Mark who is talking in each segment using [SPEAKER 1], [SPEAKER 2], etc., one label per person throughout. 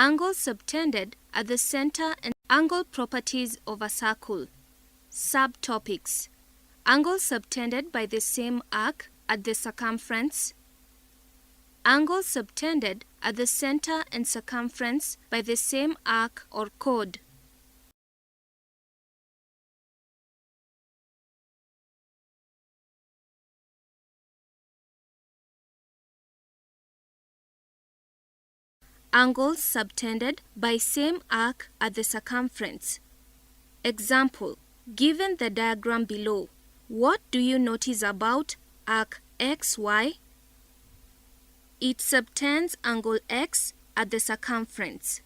[SPEAKER 1] Angle subtended at the center and angle properties of a circle. Subtopics: angle subtended by the same arc at the circumference. Angle subtended at the center and circumference by the same arc or chord. Angles subtended by same arc at the circumference. Example: given the diagram below, what do you notice about arc XY? It subtends angle X at the circumference.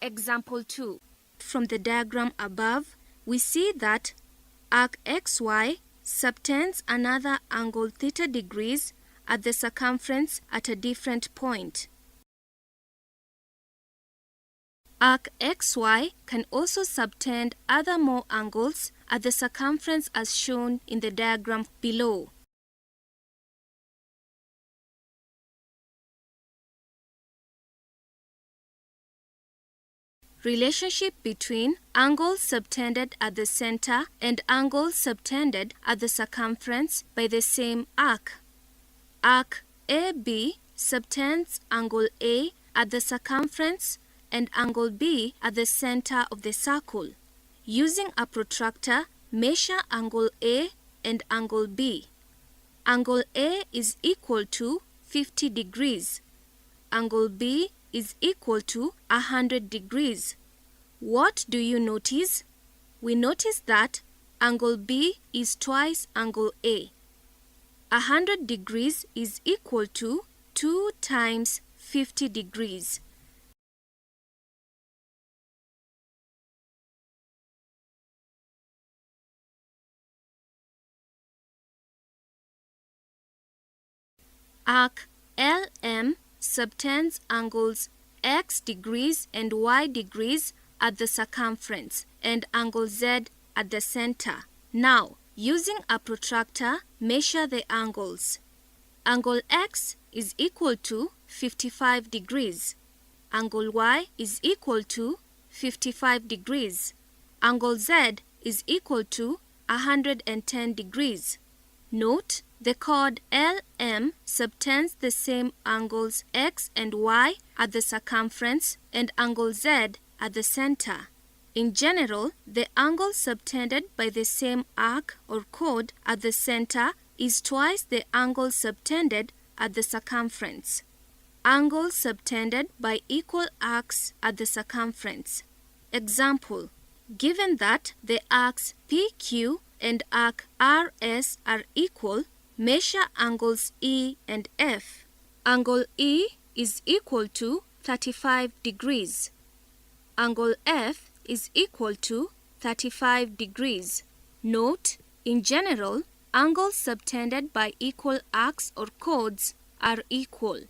[SPEAKER 1] Example 2. From the diagram above, we see that arc XY subtends another angle theta degrees at the circumference at a different point. Arc XY can also subtend other more angles at the circumference as shown in the diagram below. Relationship between angles subtended at the center and angles subtended at the circumference by the same arc. Arc AB subtends angle A at the circumference and angle B at the center of the circle. Using a protractor, measure angle A and angle B. Angle A is equal to 50 degrees. Angle B is equal to 100 degrees. What do you notice? We notice that angle B is twice angle A. 100 degrees is equal to 2 times 50 degrees. Arc LM subtends angles X degrees and Y degrees at the circumference and angle Z at the center. Now, using a protractor, measure the angles. Angle X is equal to 55 degrees. Angle Y is equal to 55 degrees. Angle Z is equal to 110 degrees. Note, the chord LM subtends the same angles X and Y at the circumference and angle Z at the center. In general, the angle subtended by the same arc or chord at the center is twice the angle subtended at the circumference. Angles subtended by equal arcs at the circumference. Example: given that the arcs PQ and arc RS are equal, measure angles E and F. Angle E is equal to 35 degrees. Angle F is equal to 35 degrees. Note, in general, angles subtended by equal arcs or chords are equal.